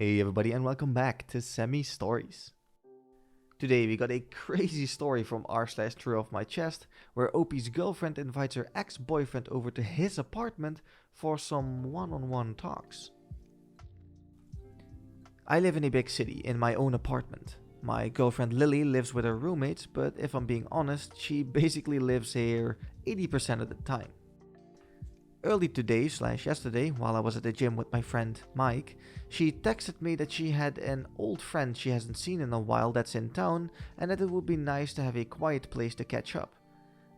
Hey everybody and welcome back to Semi Stories. Today we got a crazy story from r/TrueOffMyChest where OP's girlfriend invites her ex-boyfriend over to his apartment for some one-on-one talks. I live in a big city in my own apartment. My girlfriend Lily lives with her roommates, but if I'm being honest, she basically lives here 80% of the time. Early today/yesterday, while I was at the gym with my friend Mike, she texted me that she had an old friend she hasn't seen in a while that's in town and that it would be nice to have a quiet place to catch up.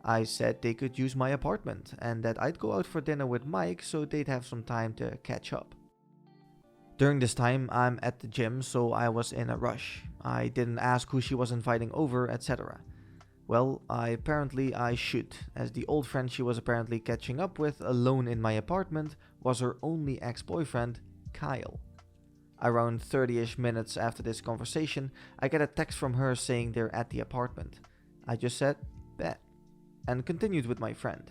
I said they could use my apartment and that I'd go out for dinner with Mike so they'd have some time to catch up. During this time, I'm at the gym, so I was in a rush. I didn't ask who she was inviting over, etc. Well, apparently I should, as the old friend she was apparently catching up with alone in my apartment was her only ex-boyfriend, Kyle. Around 30-ish minutes after this conversation, I get a text from her saying they're at the apartment. I just said, bet, and continued with my friend.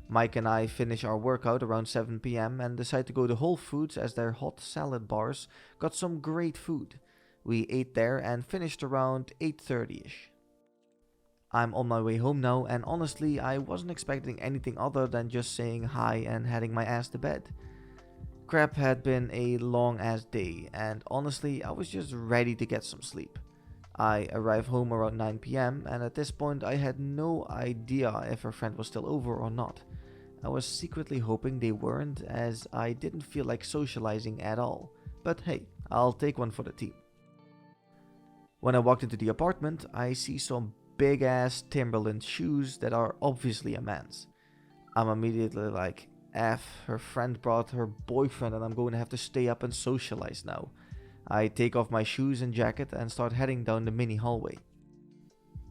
Mike and I finish our workout around 7 PM and decide to go to Whole Foods as their hot salad bars got some great food. We ate there and finished around 8:30ish. I'm on my way home now, and honestly, I wasn't expecting anything other than just saying hi and heading my ass to bed. Crap had been a long ass day, and honestly, I was just ready to get some sleep. I arrived home around 9 PM, and at this point, I had no idea if her friend was still over or not. I was secretly hoping they weren't, as I didn't feel like socializing at all. But hey, I'll take one for the team. When I walked into the apartment, I see some big ass Timberland shoes that are obviously a man's. I'm immediately like, F, her friend brought her boyfriend and I'm going to have to stay up and socialize now. I take off my shoes and jacket and start heading down the mini hallway.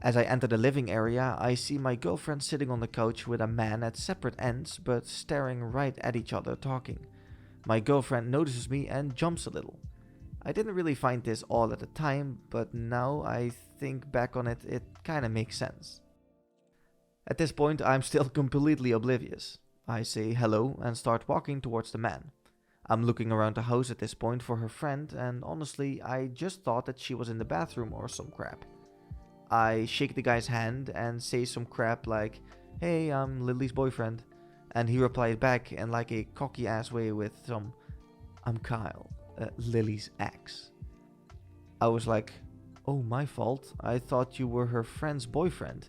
As I enter the living area, I see my girlfriend sitting on the couch with a man at separate ends but staring right at each other talking. My girlfriend notices me and jumps a little. I didn't really find this odd at the time, but now I think back on it, it kinda makes sense. At this point, I'm still completely oblivious. I say hello and start walking towards the man. I'm looking around the house at this point for her friend, and honestly, I just thought that she was in the bathroom or some crap. I shake the guy's hand and say some crap like, hey, I'm Lily's boyfriend, and he replied back in like a cocky ass way with some, I'm Kyle. Lily's ex. I was like, oh, my fault. I thought you were her friend's boyfriend.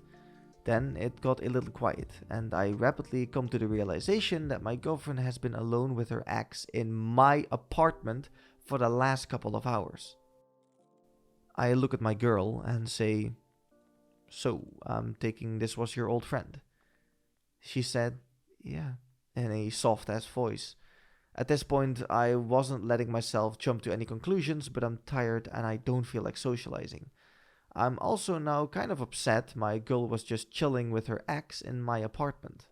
Then it got a little quiet, and I rapidly come to the realization that my girlfriend has been alone with her ex in my apartment for the last couple of hours. I look at my girl and say, so, I'm taking this was your old friend. She said, yeah, in a soft-ass voice. At this point, I wasn't letting myself jump to any conclusions, but I'm tired and I don't feel like socializing. I'm also now kind of upset my girl was just chilling with her ex in my apartment.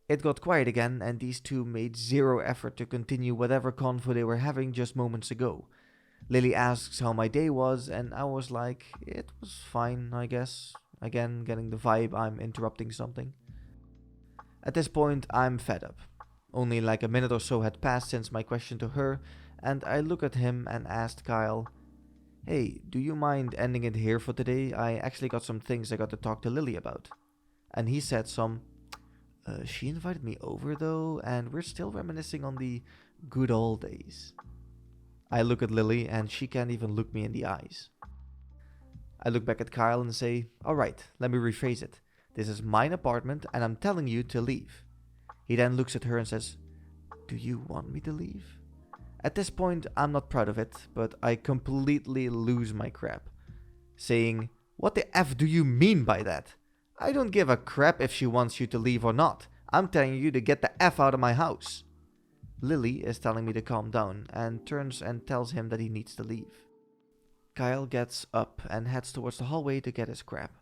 It got quiet again, and these two made zero effort to continue whatever convo they were having just moments ago. Lily asks how my day was, and I was like, it was fine, I guess. Again, getting the vibe I'm interrupting something. At this point, I'm fed up. Only like a minute or so had passed since my question to her, and I look at him and asked Kyle, hey, do you mind ending it here for today? I actually got some things I got to talk to Lily about. And he said she invited me over though, and we're still reminiscing on the good old days. I look at Lily and she can't even look me in the eyes. I look back at Kyle and say, alright, let me rephrase it. This is mine apartment and I'm telling you to leave. He then looks at her and says, do you want me to leave? At this point, I'm not proud of it, but I completely lose my crap. Saying, what the F do you mean by that? I don't give a crap if she wants you to leave or not. I'm telling you to get the F out of my house. Lily is telling me to calm down and turns and tells him that he needs to leave. Kyle gets up and heads towards the hallway to get his crap.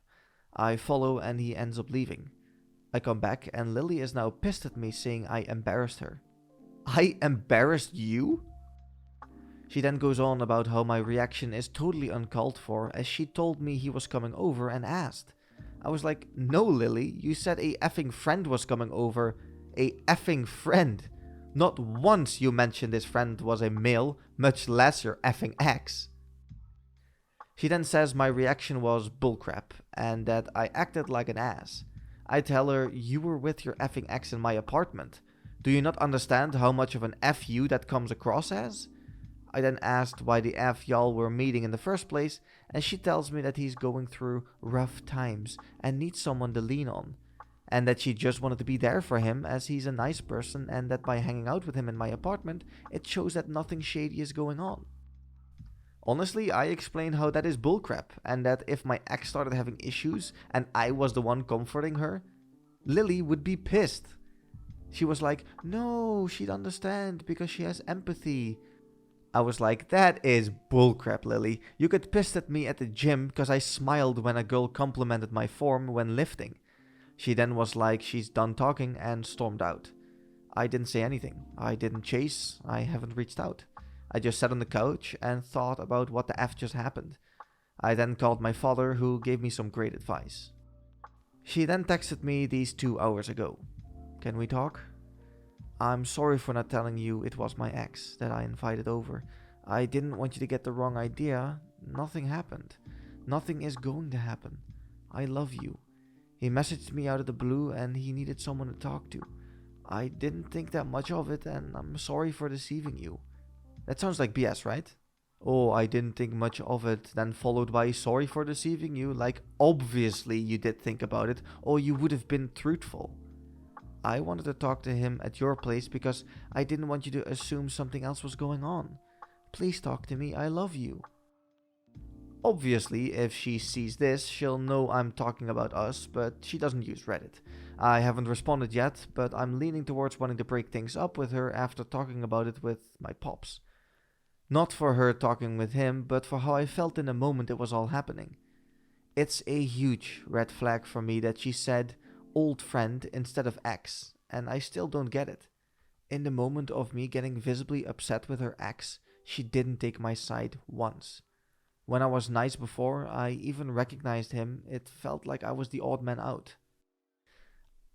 I follow and he ends up leaving. I come back and Lily is now pissed at me saying I embarrassed her. I embarrassed you? She then goes on about how my reaction is totally uncalled for as she told me he was coming over and asked. I was like, no Lily, you said a effing friend was coming over. A effing friend. Not once you mentioned his friend was a male, much less your effing ex. She then says my reaction was bullcrap and that I acted like an ass. I tell her, you were with your effing ex in my apartment. Do you not understand how much of an F you that comes across as? I then asked why the F y'all were meeting in the first place, and she tells me that he's going through rough times and needs someone to lean on, and that she just wanted to be there for him as he's a nice person, and that by hanging out with him in my apartment, it shows that nothing shady is going on. Honestly, I explained how that is bullcrap, and that if my ex started having issues and I was the one comforting her, Lily would be pissed. She was like, no, she'd understand because she has empathy. I was like, that is bullcrap, Lily. You get pissed at me at the gym because I smiled when a girl complimented my form when lifting. She then was like, she's done talking and stormed out. I didn't say anything. I didn't chase. I haven't reached out. I just sat on the couch and thought about what the F just happened. I then called my father, who gave me some great advice. She then texted me these 2 hours ago. Can we talk? I'm sorry for not telling you it was my ex that I invited over. I didn't want you to get the wrong idea. Nothing happened. Nothing is going to happen. I love you. He messaged me out of the blue and he needed someone to talk to. I didn't think that much of it and I'm sorry for deceiving you. That sounds like BS, right? Oh, I didn't think much of it, then followed by sorry for deceiving you, like obviously you did think about it or you would have been truthful. I wanted to talk to him at your place because I didn't want you to assume something else was going on. Please talk to me, I love you. Obviously, if she sees this, she'll know I'm talking about us, but she doesn't use Reddit. I haven't responded yet, but I'm leaning towards wanting to break things up with her after talking about it with my pops. Not for her talking with him, but for how I felt in the moment it was all happening. It's a huge red flag for me that she said old friend instead of ex, and I still don't get it. In the moment of me getting visibly upset with her ex, she didn't take my side once. When I was nice before, I even recognized him, it felt like I was the odd man out.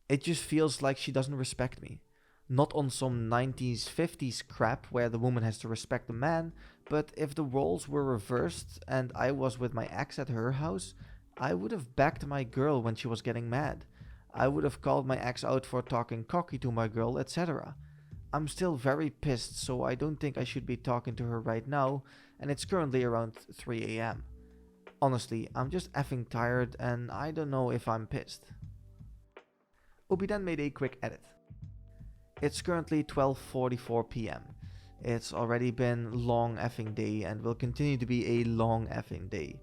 It just feels like she doesn't respect me. Not on some 90s, 50s crap where the woman has to respect the man, but if the roles were reversed and I was with my ex at her house, I would have backed my girl when she was getting mad. I would have called my ex out for talking cocky to my girl, etc. I'm still very pissed, so I don't think I should be talking to her right now, and it's currently around 3 AM. Honestly, I'm just effing tired and I don't know if I'm pissed. Obi then made a quick edit. It's currently 12:44 PM. It's already been long effing day and will continue to be a long effing day.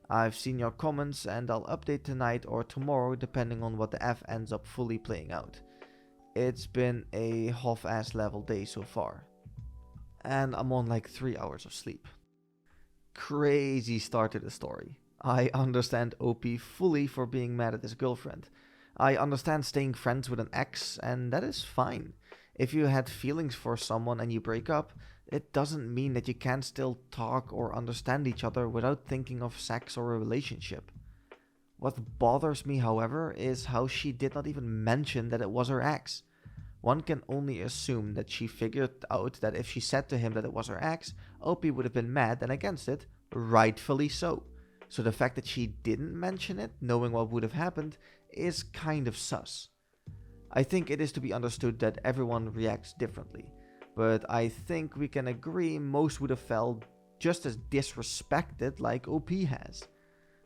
I've seen your comments and I'll update tonight or tomorrow depending on what the F ends up fully playing out. It's been a half-ass level day so far. And I'm on like 3 hours of sleep. Crazy start to the story. I understand OP fully for being mad at his girlfriend. I understand staying friends with an ex, and that is fine. If you had feelings for someone and you break up, it doesn't mean that you can't still talk or understand each other without thinking of sex or a relationship. What bothers me, however, is how she did not even mention that it was her ex. One can only assume that she figured out that if she said to him that it was her ex, OP would have been mad and against it, rightfully so. So the fact that she didn't mention it, knowing what would have happened, is kind of sus. I think it is to be understood that everyone reacts differently, but I think we can agree most would have felt just as disrespected like OP has.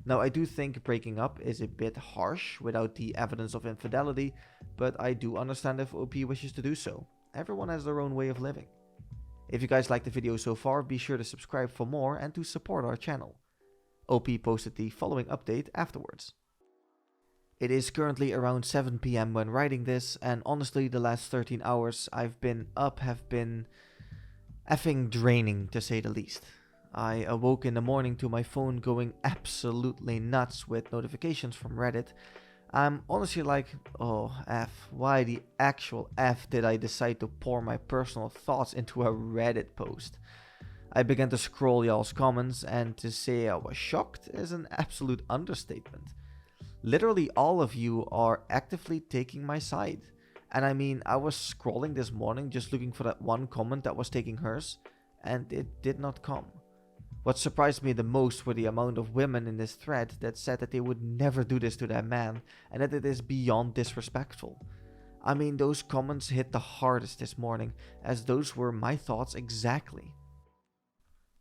Now, I do think breaking up is a bit harsh without the evidence of infidelity, but I do understand if OP wishes to do so. Everyone has their own way of living. If you guys liked the video so far, be sure to subscribe for more and to support our channel. OP posted the following update afterwards. It is currently around 7 PM when writing this, and honestly the last 13 hours I've been up have been effing draining to say the least. I awoke in the morning to my phone going absolutely nuts with notifications from Reddit. I'm honestly like, oh F, why the actual F did I decide to pour my personal thoughts into a Reddit post? I began to scroll y'all's comments, and to say I was shocked is an absolute understatement. Literally all of you are actively taking my side. And I mean, I was scrolling this morning just looking for that one comment that was taking hers, and it did not come. What surprised me the most were the amount of women in this thread that said that they would never do this to their man and that it is beyond disrespectful. I mean, those comments hit the hardest this morning, as those were my thoughts exactly.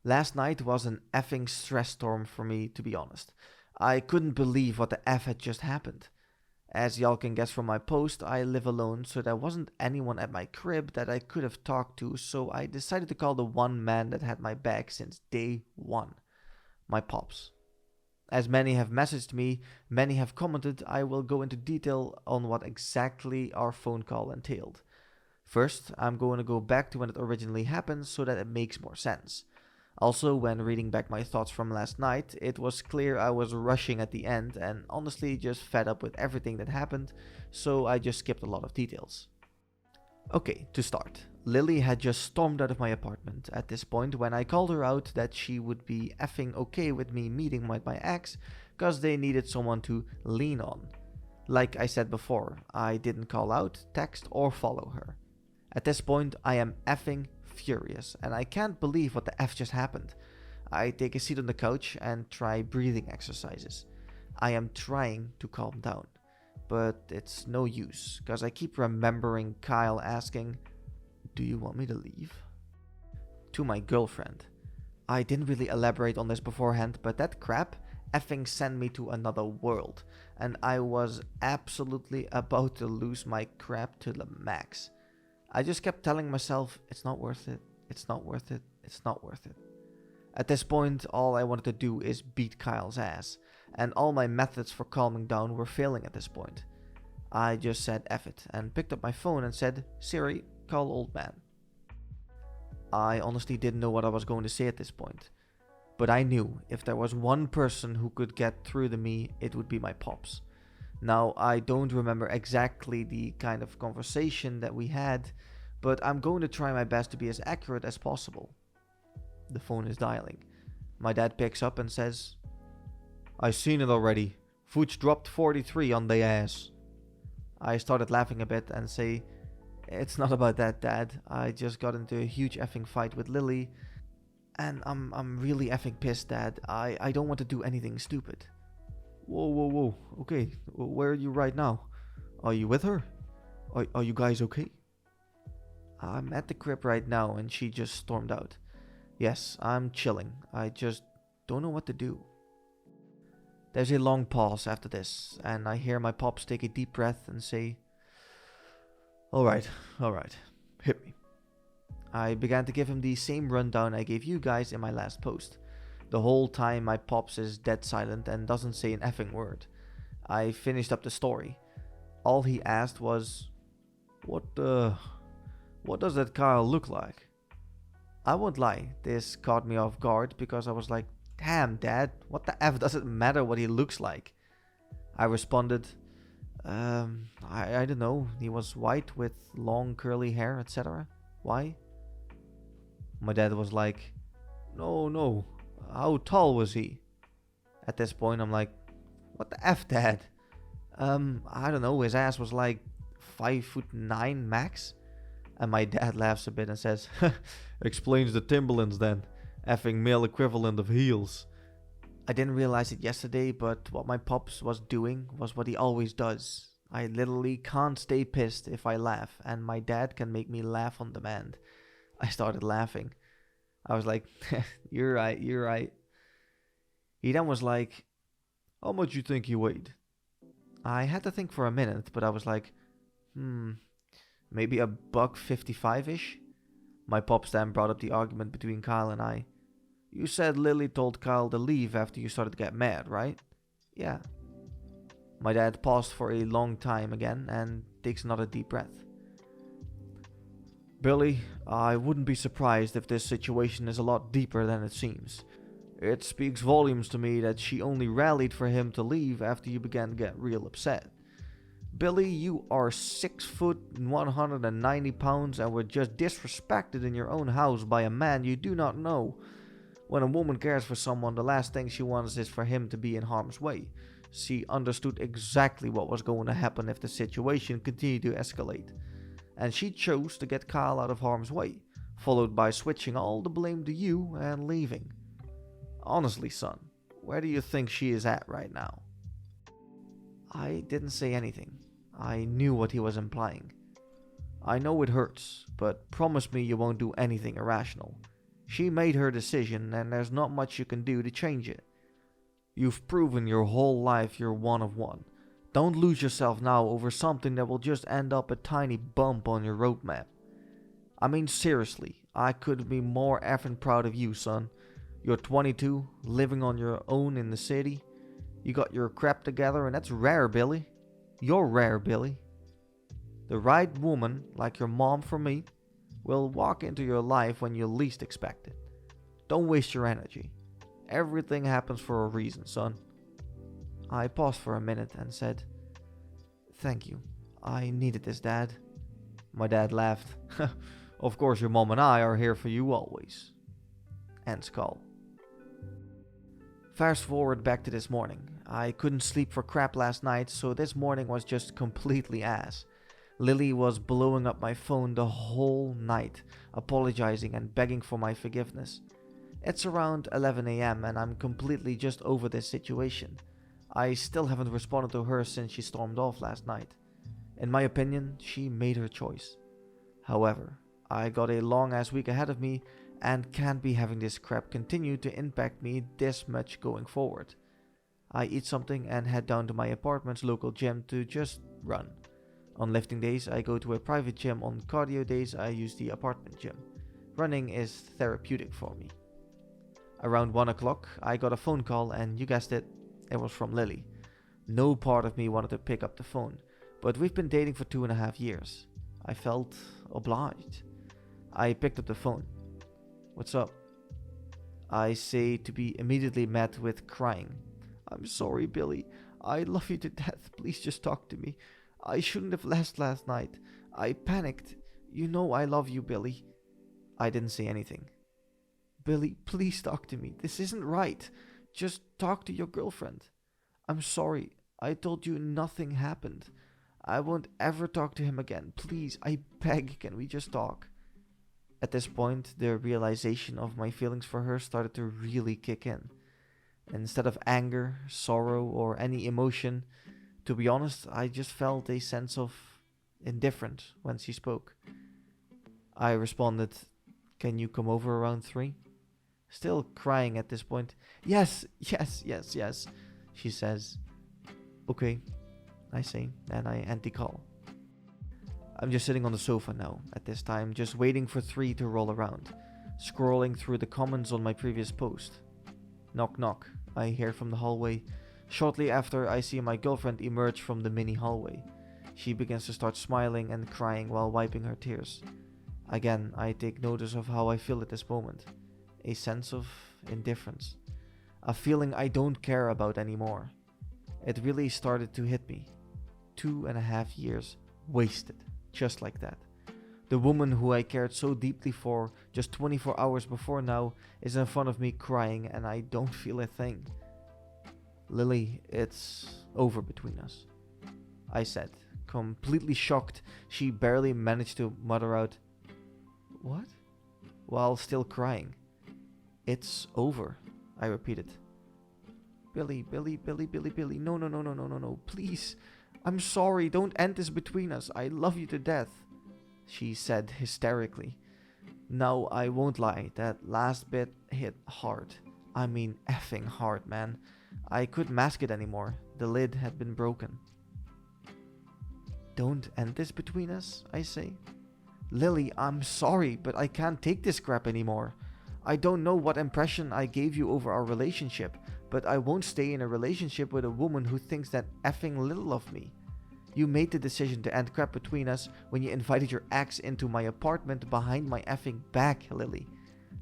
Last night was an effing stress storm for me, to be honest. I couldn't believe what the F had just happened. As y'all can guess from my post, I live alone, so there wasn't anyone at my crib that I could have talked to, so I decided to call the one man that had my back since day one, my pops. As many have messaged me, many have commented, I will go into detail on what exactly our phone call entailed. First, I'm going to go back to when it originally happened so that it makes more sense. Also, when reading back my thoughts from last night, it was clear I was rushing at the end and honestly just fed up with everything that happened, so I just skipped a lot of details. Okay, to start. Lily had just stormed out of my apartment at this point when I called her out that she would be effing okay with me meeting with my ex cause they needed someone to lean on. Like I said before, I didn't call out, text or follow her. At this point I am effing furious and I can't believe what the F just happened. I take a seat on the couch and try breathing exercises. I am trying to calm down, but it's no use cause I keep remembering Kyle asking, "Do you want me to leave?" To my girlfriend. I didn't really elaborate on this beforehand, but that crap effing sent me to another world, and I was absolutely about to lose my crap to the max. I just kept telling myself, it's not worth it, it's not worth it, it's not worth it. At this point, all I wanted to do is beat Kyle's ass, and all my methods for calming down were failing at this point. I just said F it, and picked up my phone and said, "Siri, call old man." I honestly didn't know what I was going to say at this point, but I knew if there was one person who could get through to me, it would be my pops. Now, I don't remember exactly the kind of conversation that we had, but I'm going to try my best to be as accurate as possible. The phone is dialing. My dad picks up and says, "I seen it already. Fooch dropped 43 on the ass." I started laughing a bit and say, "It's not about that, Dad. I just got into a huge effing fight with Lily, and I'm really effing pissed, Dad. I don't want to do anything stupid." Whoa. Okay, where are you right now? Are you with her? Are you guys okay? I'm at the crib right now and she just stormed out. Yes, I'm chilling. I just don't know what to do. There's a long pause after this, and I hear my pops take a deep breath and say, Alright, hit me." I began to give him the same rundown I gave you guys in my last post. The whole time my pops is dead silent and doesn't say an effing word. I finished up the story. All he asked was, What does that Kyle look like?" I won't lie, this caught me off guard because I was like, "Damn, Dad, what the F does it matter what he looks like?" I responded, I don't know, he was white with long curly hair, etc. Why?" My dad was like, No, how tall was he?" At this point I'm like, "What the F, Dad?" I don't know, his ass was like 5'9" max. And my dad laughs a bit and says, "Explains the Timberlands then, effing male equivalent of heels." I didn't realize it yesterday, but what my pops was doing was what he always does. I literally can't stay pissed if I laugh, and my dad can make me laugh on demand. I started laughing. I was like, you're right. He then was like, "How much you think he weighed?" I had to think for a minute, but I was like, maybe a $155-ish. My pops then brought up the argument between Kyle and I. "You said Lily told Kyle to leave after you started to get mad, right?" "Yeah." My dad paused for a long time again and takes another deep breath. "Billy, I wouldn't be surprised if this situation is a lot deeper than it seems. It speaks volumes to me that she only rallied for him to leave after you began to get real upset. Billy, you are 6 foot and 190 pounds and were just disrespected in your own house by a man you do not know. When a woman cares for someone, the last thing she wants is for him to be in harm's way. She understood exactly what was going to happen if the situation continued to escalate, and she chose to get Kyle out of harm's way, followed by switching all the blame to you and leaving. Honestly, son, where do you think she is at right now? I didn't say anything. I knew what he was implying. I know it hurts, but promise me you won't do anything irrational. She made her decision, and there's not much you can do to change it. You've proven your whole life you're one of one. Don't lose yourself now over something that will just end up a tiny bump on your roadmap. I mean, seriously, I couldn't be more effing proud of you, son. You're 22, living on your own in the city. You got your crap together, and that's rare, Billy. You're rare, Billy. The right woman, like your mom for me, will walk into your life when you least expect it. Don't waste your energy. Everything happens for a reason, son. I paused for a minute and said, "Thank you. I needed this, Dad." My dad laughed. "Of course, your mom and I are here for you always." Ends call. Fast forward back to this morning. I couldn't sleep for crap last night, so this morning was just completely ass. Lily was blowing up my phone the whole night, apologizing and begging for my forgiveness. It's around 11 a.m. and I'm completely just over this situation. I still haven't responded to her since she stormed off last night. In my opinion, she made her choice. However, I got a long ass week ahead of me and can't be having this crap continue to impact me this much going forward. I eat something and head down to my apartment's local gym to just run. On lifting days, I go to a private gym. On cardio days, I use the apartment gym. Running is therapeutic for me. Around 1 o'clock, I got a phone call, and you guessed it, it was from Lily. No part of me wanted to pick up the phone, but we've been dating for 2.5 years. I felt obliged. I picked up the phone. "What's up?" I say, to be immediately met with crying. "I'm sorry, Billy. I love you to death. Please just talk to me. I shouldn't have left last night. I panicked. You know I love you, Billy." I didn't say anything. "Billy, please talk to me. This isn't right. Just talk to your girlfriend." "I'm sorry. I told you nothing happened. I won't ever talk to him again. Please, I beg, can we just talk?" At this point, the realization of my feelings for her started to really kick in. Instead of anger, sorrow, or any emotion, to be honest, I just felt a sense of indifference when she spoke. I responded, "Can you come over around 3? Still crying at this point. Yes, she says. "Okay," I say, and I end the call. I'm just sitting on the sofa now, at this time, just waiting for 3 to roll around, scrolling through the comments on my previous post. Knock knock, I hear from the hallway. Shortly after, I see my girlfriend emerge from the mini hallway. She begins to start smiling and crying while wiping her tears. Again, I take notice of how I feel at this moment. A sense of indifference. A feeling I don't care about anymore. It really started to hit me. 2.5 years wasted, just like that. The woman who I cared so deeply for just 24 hours before now is in front of me crying, and I don't feel a thing. "Lily, it's over between us," I said. Completely shocked, she barely managed to mutter out, "What?" while still crying. "It's over," I repeated. Billy, no, please. "I'm sorry, don't end this between us. I love you to death," she said hysterically. Now, I won't lie, that last bit hit hard. I mean effing hard, man. I couldn't mask it anymore. The lid had been broken. "Don't end this between us," I say. "Lily, I'm sorry, but I can't take this crap anymore. I don't know what impression I gave you over our relationship, but I won't stay in a relationship with a woman who thinks that effing little of me. You made the decision to end crap between us when you invited your ex into my apartment behind my effing back, Lily.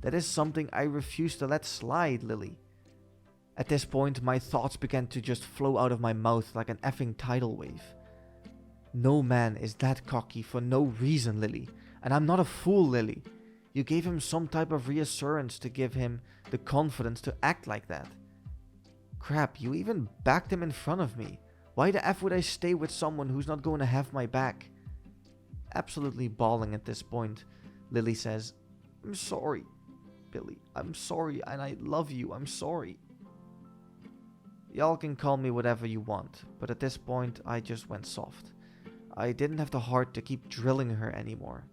That is something I refuse to let slide, Lily." At this point, my thoughts began to just flow out of my mouth like an effing tidal wave. No man is that cocky for no reason, Lily. And I'm not a fool, Lily. You gave him some type of reassurance to give him the confidence to act like that. Crap, you even backed him in front of me. Why the F would I stay with someone who's not going to have my back? Absolutely bawling at this point, Lily says, I'm sorry, Billy. I'm sorry, and I love you. I'm sorry. Y'all can call me whatever you want, but at this point, I just went soft. I didn't have the heart to keep drilling her anymore.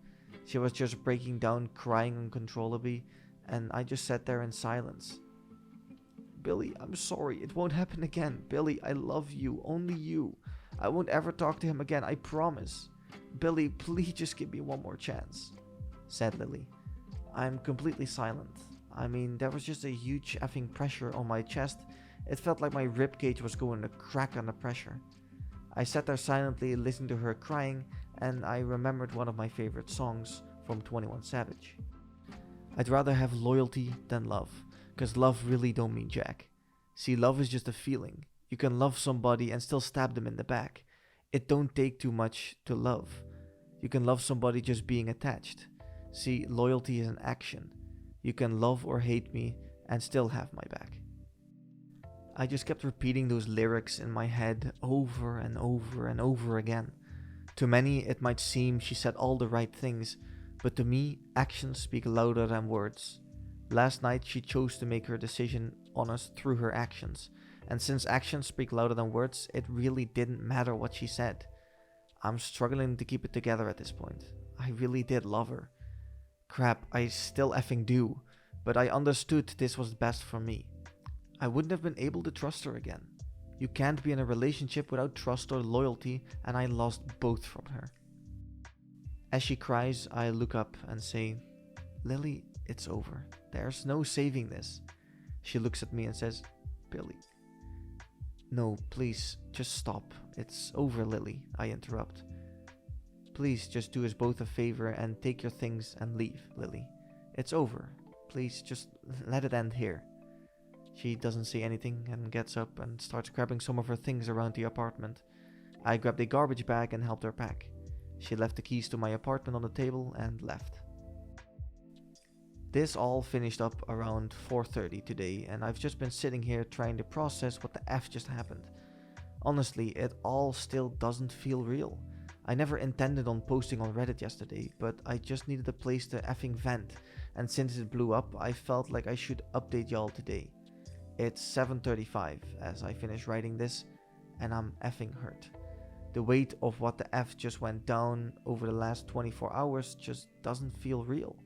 She was just breaking down, crying uncontrollably, and I just sat there in silence. Billy, I'm sorry. It won't happen again. Billy, I love you. Only you. I won't ever talk to him again. I promise. Billy, please just give me one more chance, said Lily. I'm completely silent. I mean, there was just a huge effing pressure on my chest. It felt like my ribcage was going to crack under pressure. I sat there silently listening to her crying, and I remembered one of my favorite songs from 21 Savage. I'd rather have loyalty than love, cause love really don't mean jack. See, love is just a feeling. You can love somebody and still stab them in the back. It don't take too much to love. You can love somebody just being attached. See, loyalty is an action. You can love or hate me and still have my back. I just kept repeating those lyrics in my head over and over and over again. To many, it might seem she said all the right things, but to me, actions speak louder than words. Last night, she chose to make her decision on us through her actions, and since actions speak louder than words, it really didn't matter what she said. I'm struggling to keep it together at this point. I really did love her. Crap, I still effing do, but I understood this was best for me. I wouldn't have been able to trust her again. You can't be in a relationship without trust or loyalty, and I lost both from her. As she cries, I look up and say, Lily, it's over. There's no saving this. She looks at me and says, Billy. No, please, just stop. It's over, Lily, I interrupt. Please just do us both a favor and take your things and leave, Lily. It's over. Please just let it end here. She doesn't say anything and gets up and starts grabbing some of her things around the apartment. I grabbed a garbage bag and helped her pack. She left the keys to my apartment on the table and left. This all finished up around 4:30 today, and I've just been sitting here trying to process what the F just happened. Honestly, it all still doesn't feel real. I never intended on posting on Reddit yesterday, but I just needed a place to effing vent, and since it blew up, I felt like I should update y'all today. It's 7:35 as I finish writing this, and I'm effing hurt. The weight of what the F just went down over the last 24 hours just doesn't feel real.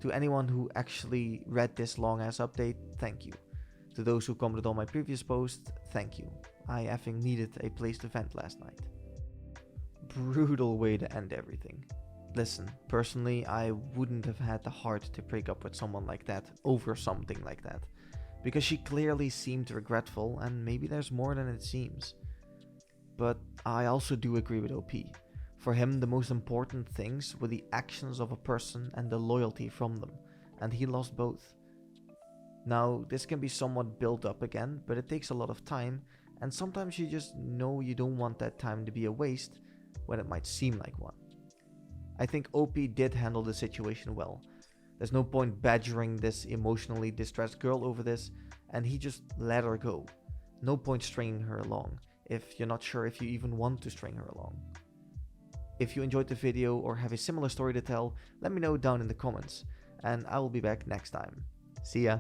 To anyone who actually read this long ass update, thank you. To those who commented on my previous post, thank you. I effing needed a place to vent last night. Brutal way to end everything. Listen, personally, I wouldn't have had the heart to break up with someone like that over something like that. Because she clearly seemed regretful, and maybe there's more than it seems. But I also do agree with OP. For him, the most important things were the actions of a person and the loyalty from them, and he lost both. Now, this can be somewhat built up again, but it takes a lot of time, and sometimes you just know you don't want that time to be a waste when it might seem like one. I think OP did handle the situation well. There's no point badgering this emotionally distressed girl over this, and he just let her go. No point stringing her along, if you're not sure if you even want to string her along. If you enjoyed the video or have a similar story to tell, let me know down in the comments, and I will be back next time. See ya!